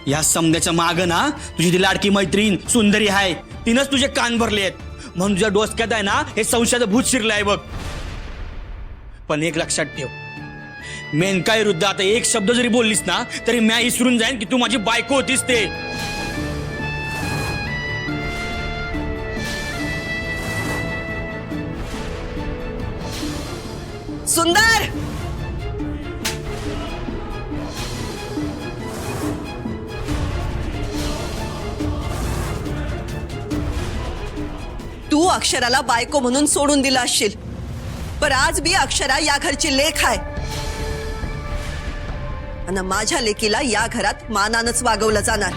या समद्याच्या माग ना तुझी ती लाडकी मैत्रीण सुंदरी आहे, तिनंच तुझे कान भरले आहेत म्हणून तुझ्या डोसक्यात आहे ना हे संशयाचं भूत शिरलंय बघ. पण एक लक्षात ठेव, मेनका विरुद्ध आता एक शब्द जरी बोललीस ना तरी मी विसरून जाईन की तू माझी बायको होतीस ते. सुंदर, तू अक्षराला बायको म्हणून सोडून दिला असशील, पण आज मी अक्षरा या घरची लेक आहे आणि माझ्या लेकीला या घरात मानानच वागवलं जाणार.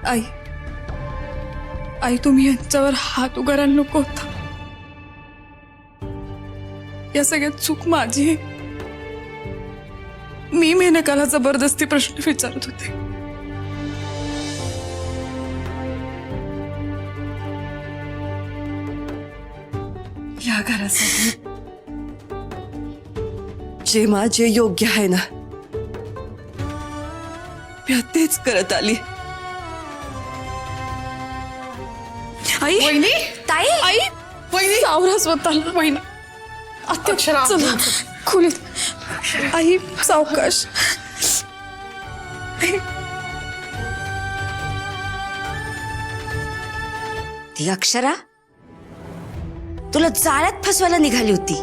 आई, आई तुम्ही यांच्यावर हात उगारायला नको होता. या सगळ्यात चूक माझी आहे. मी मेनकाला जबरदस्ती प्रश्न विचारत होते. या घरासाठी जे माझे योग्य आहे ना मी तेच करत आली. आई, वहिनी, ताई, आई, वहिनी, सावरा स्वतःला वहिनी. अक्षरा, चला खोलीत. आई सावकाश. ती अक्षरा तुला जाळ्यात फसवायला निघाली होती,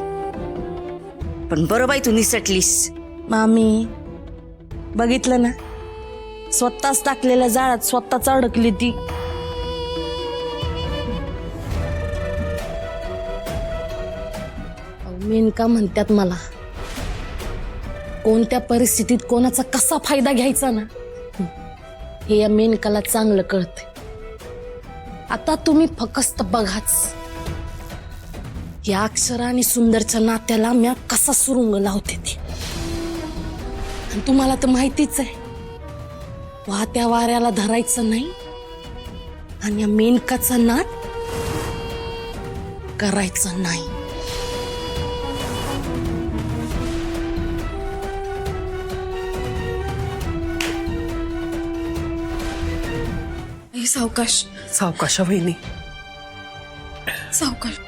पण बरोबर तू निसटलीस. मामी बघितलं ना, स्वतःच टाकलेल्या जाळ्यात स्वतःच अडकली ती. मेनका म्हणतात मला, कोणत्या परिस्थितीत कोणाचा कसा फायदा घ्यायचा ना हे या मेनकाला चांगलं कळते. आता तुम्ही फक्त बघाच, या अक्षरा आणि सुंदरच्या नात्याला मी कसा सुरुंग लावते ती. आणि तुम्हाला तर माहितीच आहे, वाहत्या वाऱ्याला धरायचं नाही आणि या मेनकाचा नाद करायचा नाही. आई सावकाश, सावकाश वहिनी, सावकाश.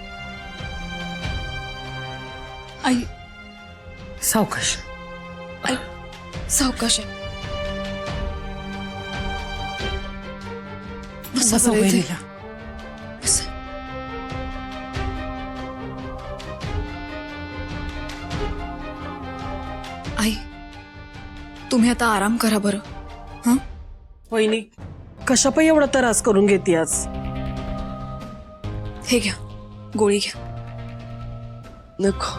आई, सावकाश. आई सावकाश आहे. बसा बसा बरं इथे. वहिनीला. बसा. आई, तुम्ही आता आराम करा बरं. हं? वहिनी, कशा पण एवढा त्रास करून घेते आज? हे घ्या, गोळी घ्या. नको,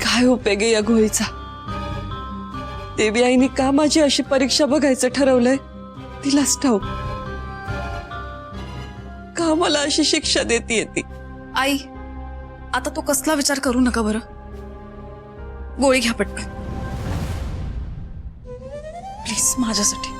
काय उपयोग आहे या गोळीचा? देवी आईने का माझी अशी परीक्षा बघायचं ठरवलंय तिलाच ठाऊक. का मला अशी शिक्षा देते ती? आई, आता तो कसला विचार करू नका बरं. गोळी घ्या पटकन प्लीज, माझ्यासाठी.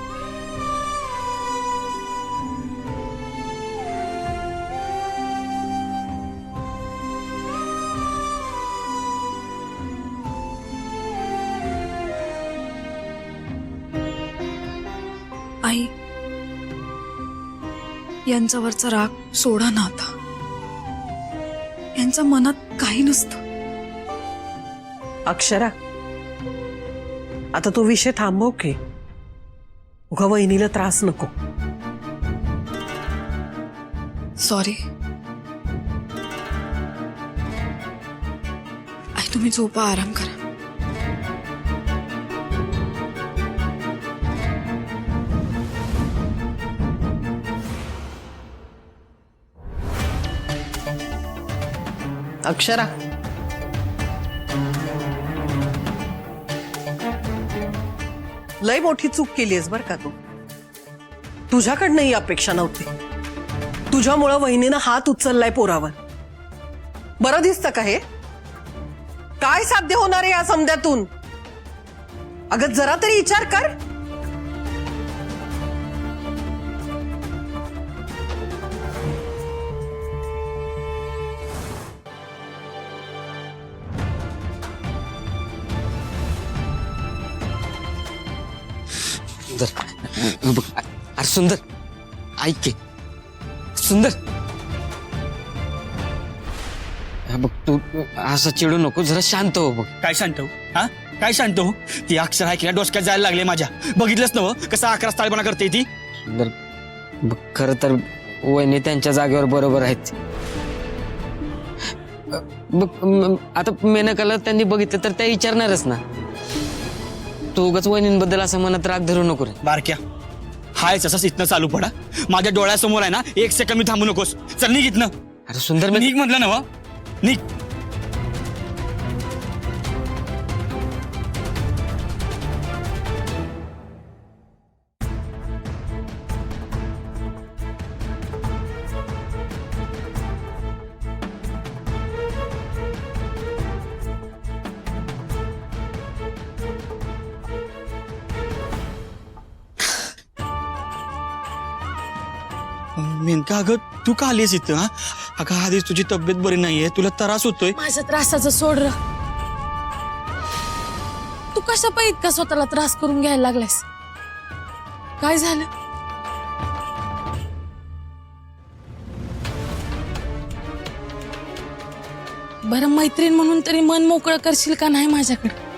आई, यांच्यावरचा राग सोडा ना आता. यांच्या मनात काही नसतं. अक्षरा, आता तो विषय थांबव की. उगा वहिनीला त्रास नको. सॉरी आई, तुम्ही झोपा, आराम करा. अक्षरा, लय मोठी चूक केलीस बर का तू. तुझ्याकडनं ही अपेक्षा नव्हती. तुझ्यामुळं वहिनीनं हात उचललाय पोरावर. बरं दिसतं का हे? काय साध्य होणार आहे या समद्यातून? अगं जरा तरी विचार कर. सुंदर बघ, अरे सुंदर ऐक की सुंदर. बघ तू असं चिडू नको, जरा शांत हो. बघ काय शांत हो? हा काय शांत हो? ती अक्षर ऐकल्या डोसक्यात जायला लागले माझ्या. बघितलंच नव कसा अकरा स्थाळपणा करते ती. सुंदर बघ, खरं तर वहिनी त्यांच्या जागेवर बरोबर आहेत. बघ आता मेनकाला त्यांनी बघितलं तर त्या विचारणारच ना. तू उगाच वहिनींबद्दल असं मनात राग धरू नको रे. बारक्या हाय तसंच इथनं चालू पडा. माझ्या डोळ्यासमोर आहे ना, एक सेकंड मी थांबू नकोस. चल निघ इथनं. अरे सुंदर मी निघ म्हटलं नव, निघ. मेनका अगं तू का आलीस इथं? हा अगं आधीच तुझी तब्येत बरी नाहीये, तुला त्रास होतोय. माझ्या त्रासाचं सोड र. तू कशा पायी इतका स्वतःला त्रास करून घ्यायला लागलास? काय झालं? बरं मैत्रीण म्हणून तरी मन मोकळं करशील का नाही माझ्याकडे?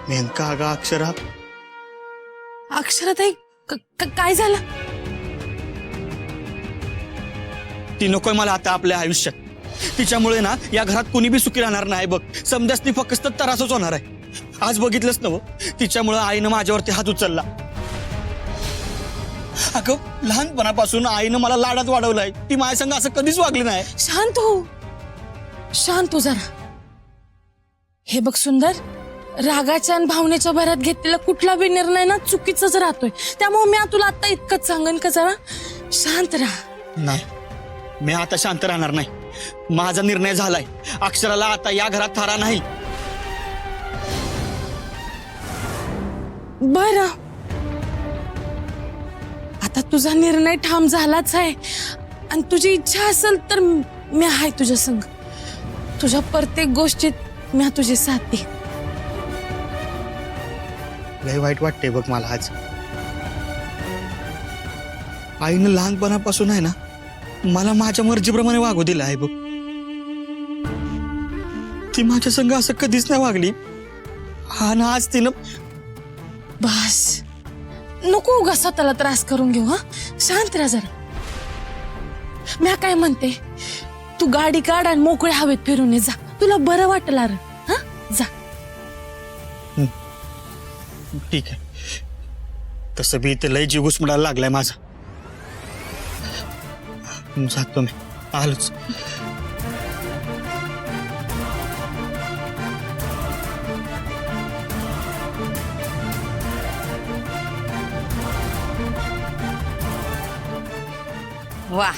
मेनका अगं अक्षरा अक्षराताई काय झालं? ती नकोय मला आता आपल्या आयुष्यात. तिच्यामुळे ना या घरात कोणी बी सुखी राहणार नाही बघ. समजासनी फक्त त्रासच होणार आहे. आज बघितलंच नव तिच्यामुळे आईनं माझ्यावरती हात उचलला. अगं लहानपणापासून आईनं मला लाडात वाढवलाय. ती माझ्या संग असं कधीच वागली नाही. शांत हो, शांत हो जरा. हे बघ सुंदर, रागाच्या आणि भावनेच्या भरात घेतलेला कुठला बी निर्णय ना चुकीचाच राहतोय. त्यामुळे मी तुला आता इतकंच सांगन का जरा शांत राहा. नाही, मी आता शांत राहणार नाही. माझा निर्णय झालाय. अक्षराला आता या घरात थारा नाही. बर, आता तुझा निर्णय ठाम झालाच आहे आणि तुझी इच्छा असेल तर मी आहे तुझ्या संग. तुझ्या प्रत्येक गोष्टीत मी तुझी साथ दे. लय वाईट वाटते बघ मला आज. आईनं लहानपणापासून आहे ना मला माझ्या मर्जीप्रमाणे वागू दिलं आहे बघ. ती माझ्या संग असं कधीच नाही वागली. हा ना आज तिनं. बस नको उगा स्वतःला त्रास करून घेऊ. हा शांत राहा जरा. मी काय म्हणते, तू गाडी काढ आणि मोकळ्या हवेत फिरून ये जा. तुला बरं वाटलं रे. हा जा. ठीक आहे. तसं बी इथे लय जीव घुसमडायला लागलाय माझा. जातो मी, आलोच. वा,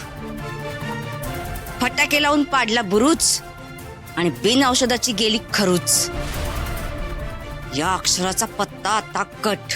फटाके लावून पाडला बुरूच आणि बिन औषधाची गेली खरूच. या अक्षराचा पत्ता आता कट.